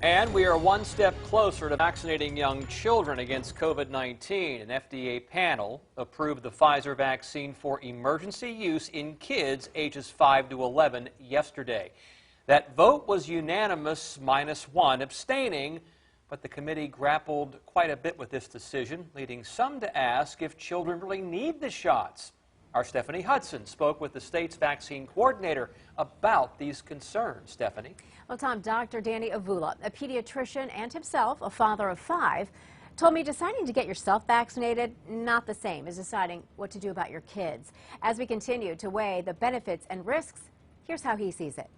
And we are one step closer to vaccinating young children against COVID-19. An FDA panel approved the Pfizer vaccine for emergency use in kids ages 5 to 11 yesterday. That vote was unanimous, -1 abstaining, but the committee grappled quite a bit with this decision, leading some to ask if children really need the shots. Our Stephanie Hudson spoke with the state's vaccine coordinator about these concerns. Stephanie? Well, Tom, Dr. Danny Avula, a pediatrician and himself a father of 5, told me deciding to get yourself vaccinated, not the same as deciding what to do about your kids. As we continue to weigh the benefits and risks, here's how he sees it.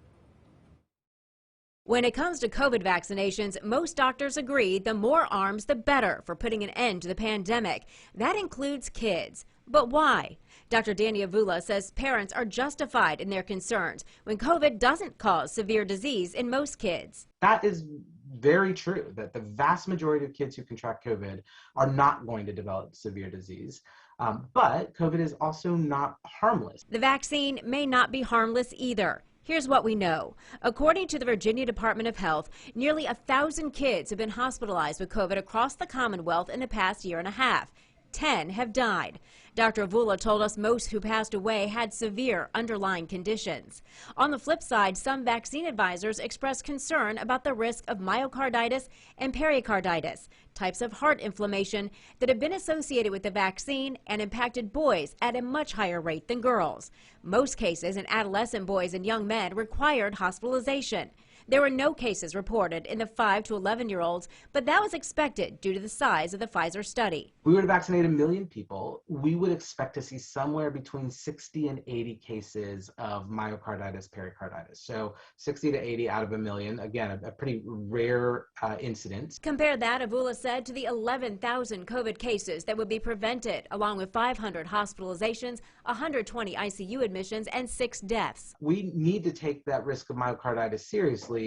When it comes to COVID vaccinations, most doctors agree the more arms, the better for putting an end to the pandemic. That includes kids. But why? Dr. Danny Avula says parents are justified in their concerns when COVID doesn't cause severe disease in most kids. That is very true, that the vast majority of kids who contract COVID are not going to develop severe disease. But COVID is also not harmless. The vaccine may not be harmless either. Here's what we know. According to the Virginia Department of Health, nearly 1,000 kids have been hospitalized with COVID across the Commonwealth in the past year and a half. 10 have died. Dr. Avula told us most who passed away had severe underlying conditions. On the flip side, some vaccine advisors expressed concern about the risk of myocarditis and pericarditis, types of heart inflammation that have been associated with the vaccine and impacted boys at a much higher rate than girls. Most cases in adolescent boys and young men required hospitalization. There were no cases reported in the 5 to 11-year-olds, but that was expected due to the size of the Pfizer study. If we were to vaccinate 1 million people, we would expect to see somewhere between 60 and 80 cases of myocarditis, pericarditis. So 60 to 80 out of 1 million, again, a pretty rare incidence. Compare that, Avula said, to the 11,000 COVID cases that would be prevented, along with 500 hospitalizations, 120 ICU admissions, and 6 deaths. We need to take that risk of myocarditis seriously.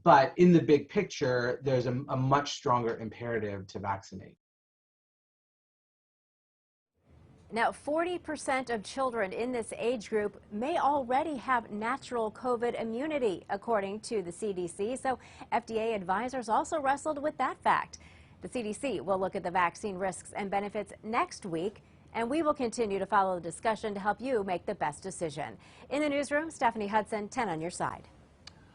But in the big picture, there's a much stronger imperative to vaccinate. Now, 40% of children in this age group may already have natural COVID immunity, according to the CDC. So FDA advisors also wrestled with that fact. The CDC will look at the vaccine risks and benefits next week, and we will continue to follow the discussion to help you make the best decision. In the newsroom, Stephanie Hudson, 10 on your side.